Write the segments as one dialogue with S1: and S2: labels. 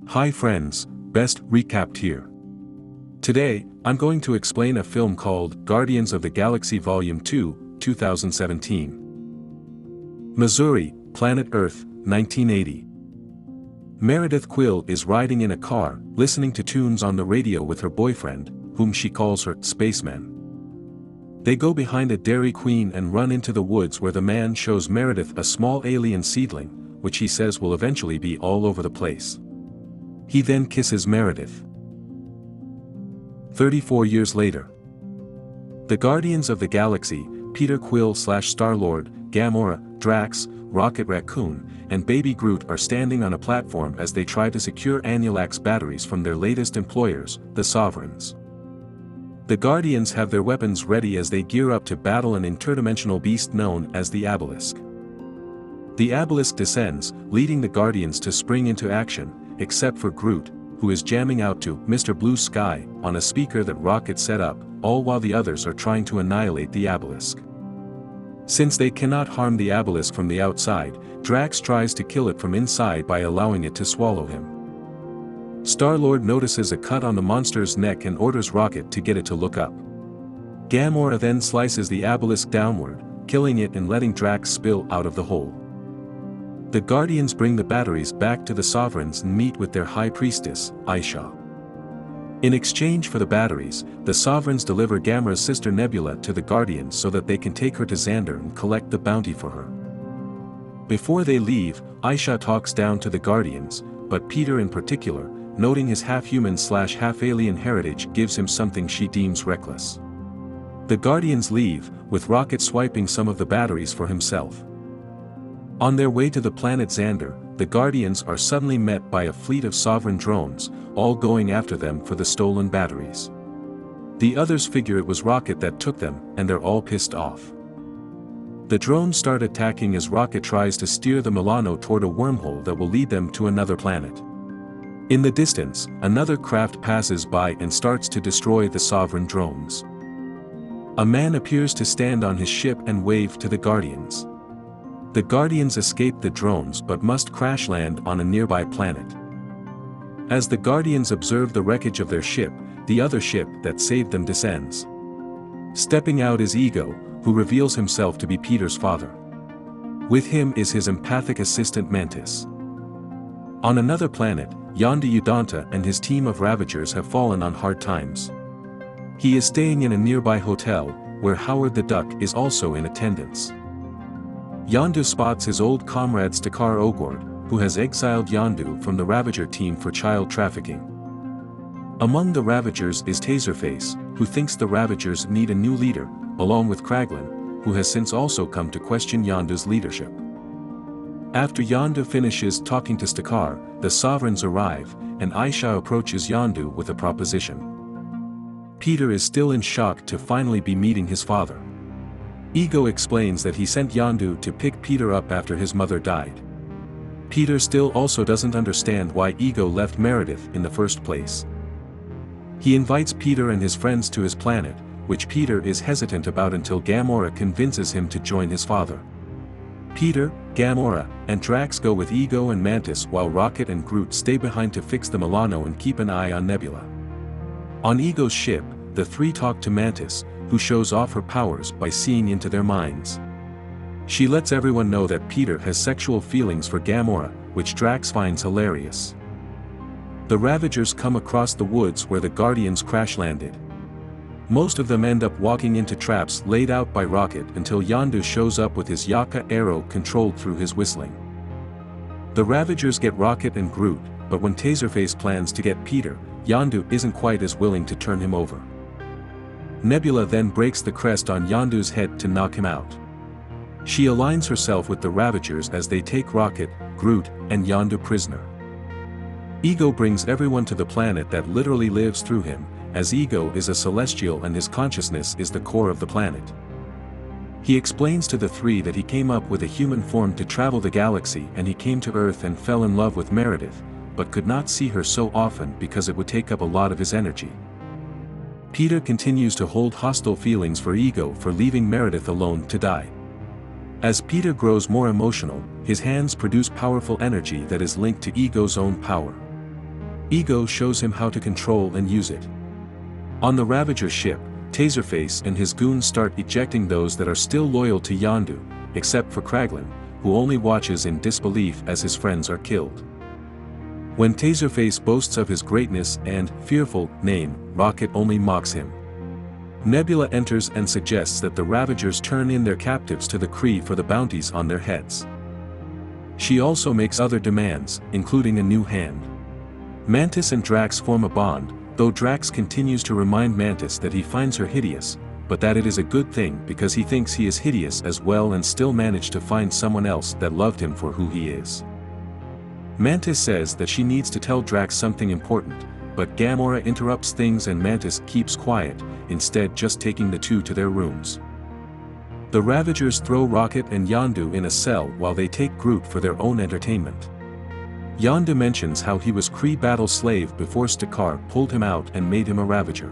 S1: Hi friends, best recapped here. Today, I'm going to explain a film called Guardians of the Galaxy Volume 2, 2017. Missouri, Planet Earth, 1980. Meredith Quill is riding in a car, listening to tunes on the radio with her boyfriend, whom she calls her spaceman. They go behind a Dairy Queen and run into the woods where the man shows Meredith a small alien seedling, which he says will eventually be all over the place. He then kisses Meredith. 34 years later. The Guardians of the Galaxy, Peter Quill / Star-Lord, Gamora, Drax, Rocket Raccoon, and Baby Groot are standing on a platform as they try to secure Anulax batteries from their latest employers, the Sovereigns. The Guardians have their weapons ready as they gear up to battle an interdimensional beast known as the Obelisk. The Obelisk descends, leading the Guardians to spring into action, except for Groot, who is jamming out to Mr. Blue Sky on a speaker that Rocket set up, all while the others are trying to annihilate the Obelisk. Since they cannot harm the Obelisk from the outside, Drax tries to kill it from inside by allowing it to swallow him. Star-Lord notices a cut on the monster's neck and orders Rocket to get it to look up. Gamora then slices the Obelisk downward, killing it and letting Drax spill out of the hole. The Guardians bring the batteries back to the Sovereigns and meet with their High Priestess, Aisha. In exchange for the batteries, the Sovereigns deliver Gamora's sister Nebula to the Guardians so that they can take her to Xandar and collect the bounty for her. Before they leave, Aisha talks down to the Guardians, but Peter in particular, noting his half-human / half-alien heritage, gives him something she deems reckless. The Guardians leave, with Rocket swiping some of the batteries for himself. On their way to the planet Xandar, the Guardians are suddenly met by a fleet of Sovereign drones, all going after them for the stolen batteries. The others figure it was Rocket that took them, and they're all pissed off. The drones start attacking as Rocket tries to steer the Milano toward a wormhole that will lead them to another planet. In the distance, another craft passes by and starts to destroy the Sovereign drones. A man appears to stand on his ship and wave to the Guardians. The Guardians escape the drones but must crash land on a nearby planet. As the Guardians observe the wreckage of their ship, the other ship that saved them descends. Stepping out is Ego, who reveals himself to be Peter's father. With him is his empathic assistant Mantis. On another planet, Yondu and his team of Ravagers have fallen on hard times. He is staying in a nearby hotel, where Howard the Duck is also in attendance. Yondu spots his old comrade Stakar Ogord, who has exiled Yondu from the Ravager team for child trafficking. Among the Ravagers is Taserface, who thinks the Ravagers need a new leader, along with Kraglin, who has since also come to question Yondu's leadership. After Yondu finishes talking to Stakar, the Sovereigns arrive, and Aisha approaches Yondu with a proposition. Peter is still in shock to finally be meeting his father. Ego explains that he sent Yondu to pick Peter up after his mother died. Peter still also doesn't understand why Ego left Meredith in the first place. He invites Peter and his friends to his planet, which Peter is hesitant about until Gamora convinces him to join his father. Peter, Gamora, and Drax go with Ego and Mantis while Rocket and Groot stay behind to fix the Milano and keep an eye on Nebula. On Ego's ship, the three talk to Mantis, who shows off her powers by seeing into their minds. She lets everyone know that Peter has sexual feelings for Gamora, which Drax finds hilarious. The Ravagers come across the woods where the Guardians crash-landed. Most of them end up walking into traps laid out by Rocket until Yondu shows up with his Yaka arrow controlled through his whistling. The Ravagers get Rocket and Groot, but when Taserface plans to get Peter, Yondu isn't quite as willing to turn him over. Nebula then breaks the crest on Yondu's head to knock him out. She aligns herself with the Ravagers as they take Rocket, Groot, and Yondu prisoner. Ego brings everyone to the planet that literally lives through him, as Ego is a celestial and his consciousness is the core of the planet. He explains to the three that he came up with a human form to travel the galaxy and he came to Earth and fell in love with Meredith, but could not see her so often because it would take up a lot of his energy. Peter continues to hold hostile feelings for Ego for leaving Meredith alone to die. As Peter grows more emotional, his hands produce powerful energy that is linked to Ego's own power. Ego shows him how to control and use it. On the Ravager ship, Taserface and his goons start ejecting those that are still loyal to Yondu, except for Kraglin, who only watches in disbelief as his friends are killed. When Taserface boasts of his greatness and fearful name, Rocket only mocks him. Nebula enters and suggests that the Ravagers turn in their captives to the Kree for the bounties on their heads. She also makes other demands, including a new hand. Mantis and Drax form a bond, though Drax continues to remind Mantis that he finds her hideous, but that it is a good thing because he thinks he is hideous as well and still managed to find someone else that loved him for who he is. Mantis says that she needs to tell Drax something important, but Gamora interrupts things and Mantis keeps quiet, instead just taking the two to their rooms. The Ravagers throw Rocket and Yondu in a cell while they take Groot for their own entertainment. Yondu mentions how he was Kree battle slave before Stakar pulled him out and made him a Ravager.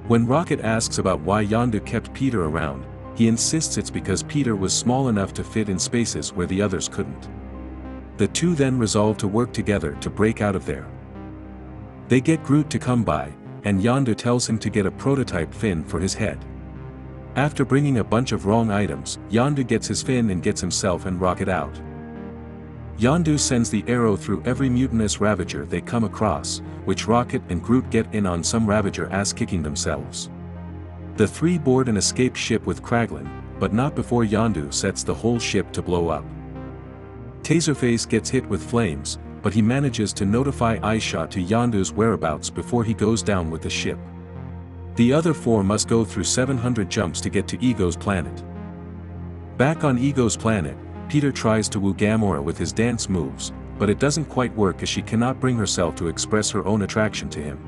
S1: When Rocket asks about why Yondu kept Peter around, he insists it's because Peter was small enough to fit in spaces where the others couldn't. The two then resolve to work together to break out of there. They get Groot to come by, and Yondu tells him to get a prototype fin for his head. After bringing a bunch of wrong items, Yondu gets his fin and gets himself and Rocket out. Yondu sends the arrow through every mutinous Ravager they come across, which Rocket and Groot get in on some Ravager ass-kicking themselves. The three board an escape ship with Kraglin, but not before Yondu sets the whole ship to blow up. Taserface gets hit with flames, but he manages to notify Eyeshot to Yondu's whereabouts before he goes down with the ship. The other four must go through 700 jumps to get to Ego's planet. Back on Ego's planet, Peter tries to woo Gamora with his dance moves, but it doesn't quite work as she cannot bring herself to express her own attraction to him.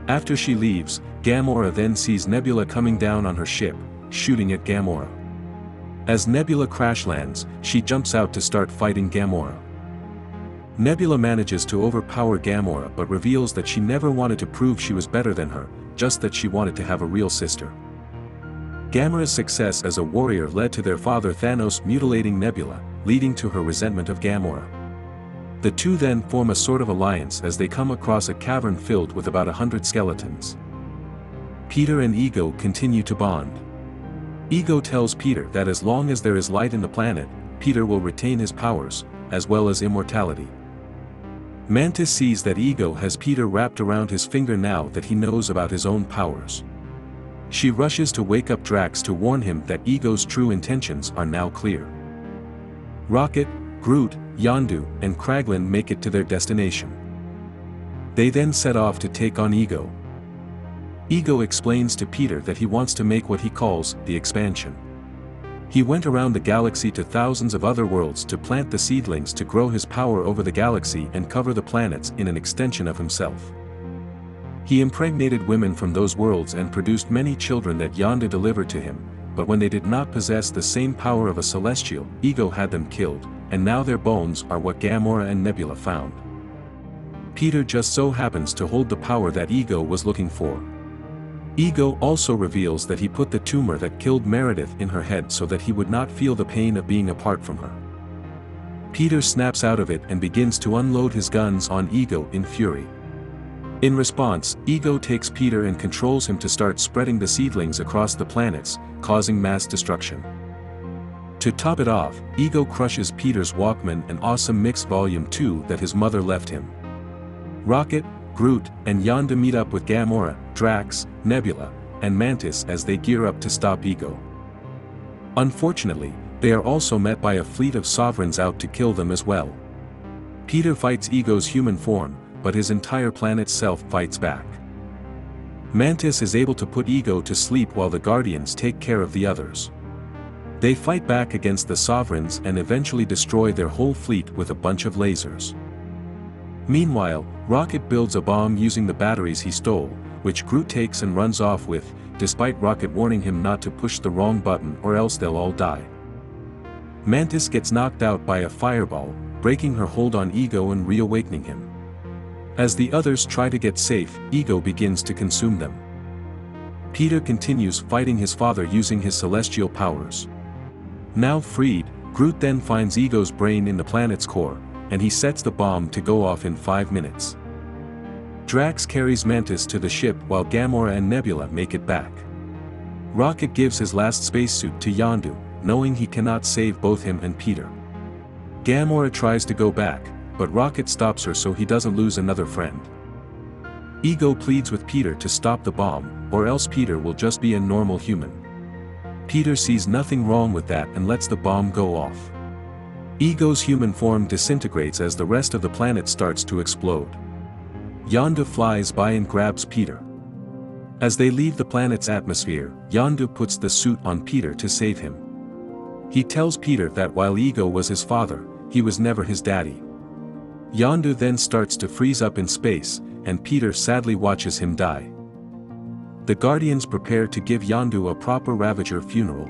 S1: After she leaves, Gamora then sees Nebula coming down on her ship, shooting at Gamora. As Nebula crash lands, she jumps out to start fighting Gamora. Nebula manages to overpower Gamora but reveals that she never wanted to prove she was better than her, just that she wanted to have a real sister. Gamora's success as a warrior led to their father Thanos mutilating Nebula, leading to her resentment of Gamora. The two then form a sort of alliance as they come across a cavern filled with about 100 skeletons. Peter and Ego continue to bond. Ego tells Peter that as long as there is light in the planet, Peter will retain his powers, as well as immortality. Mantis sees that Ego has Peter wrapped around his finger now that he knows about his own powers. She rushes to wake up Drax to warn him that Ego's true intentions are now clear. Rocket, Groot, Yondu, and Kraglin make it to their destination. They then set off to take on Ego. Ego explains to Peter that he wants to make what he calls the expansion. He went around the galaxy to thousands of other worlds to plant the seedlings to grow his power over the galaxy and cover the planets in an extension of himself. He impregnated women from those worlds and produced many children that Yondu delivered to him, but when they did not possess the same power of a celestial, Ego had them killed, and now their bones are what Gamora and Nebula found. Peter just so happens to hold the power that Ego was looking for. Ego also reveals that he put the tumor that killed Meredith in her head so that he would not feel the pain of being apart from her. Peter snaps out of it and begins to unload his guns on Ego in fury. In response, Ego takes Peter and controls him to start spreading the seedlings across the planets, causing mass destruction. To top it off, Ego crushes Peter's Walkman and Awesome Mix Volume 2 that his mother left him. Rocket, Groot, and Yondu meet up with Gamora, Drax, Nebula, and Mantis as they gear up to stop Ego. Unfortunately, they are also met by a fleet of Sovereigns out to kill them as well. Peter fights Ego's human form, but his entire planet's self fights back. Mantis is able to put Ego to sleep while the Guardians take care of the others. They fight back against the Sovereigns and eventually destroy their whole fleet with a bunch of lasers. Meanwhile, Rocket builds a bomb using the batteries he stole, which Groot takes and runs off with, despite Rocket warning him not to push the wrong button or else they'll all die. Mantis gets knocked out by a fireball, breaking her hold on Ego and reawakening him. As the others try to get safe, Ego begins to consume them. Peter continues fighting his father using his celestial powers. Now freed, Groot then finds Ego's brain in the planet's core, and he sets the bomb to go off in 5 minutes. Drax carries Mantis to the ship while Gamora and Nebula make it back. Rocket gives his last spacesuit to Yondu, knowing he cannot save both him and Peter. Gamora tries to go back, but Rocket stops her so he doesn't lose another friend. Ego pleads with Peter to stop the bomb, or else Peter will just be a normal human. Peter sees nothing wrong with that and lets the bomb go off. Ego's human form disintegrates as the rest of the planet starts to explode. Yondu flies by and grabs Peter. As they leave the planet's atmosphere, Yondu puts the suit on Peter to save him. He tells Peter that while Ego was his father, he was never his daddy. Yondu then starts to freeze up in space, and Peter sadly watches him die. The Guardians prepare to give Yondu a proper Ravager funeral.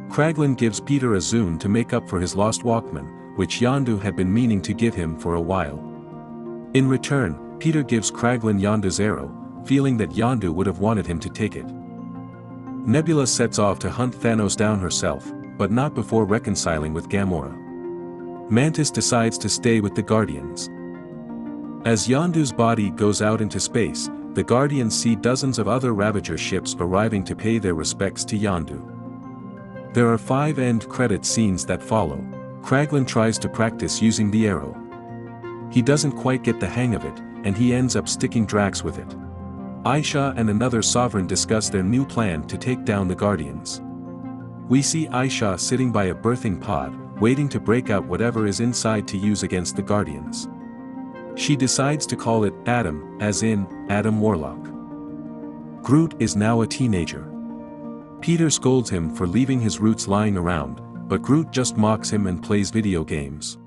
S1: Kraglin gives Peter a Zune to make up for his lost Walkman, which Yondu had been meaning to give him for a while. In return, Peter gives Kraglin Yondu's arrow, feeling that Yondu would have wanted him to take it. Nebula sets off to hunt Thanos down herself, but not before reconciling with Gamora. Mantis decides to stay with the Guardians. As Yondu's body goes out into space, the Guardians see dozens of other Ravager ships arriving to pay their respects to Yondu. There are 5 end credit scenes that follow. Kraglin tries to practice using the arrow. He doesn't quite get the hang of it, and he ends up sticking Drax with it. Aisha and another Sovereign discuss their new plan to take down the Guardians. We see Aisha sitting by a birthing pod, waiting to break out whatever is inside to use against the Guardians. She decides to call it Adam, as in, Adam Warlock. Groot is now a teenager. Peter scolds him for leaving his roots lying around, but Groot just mocks him and plays video games.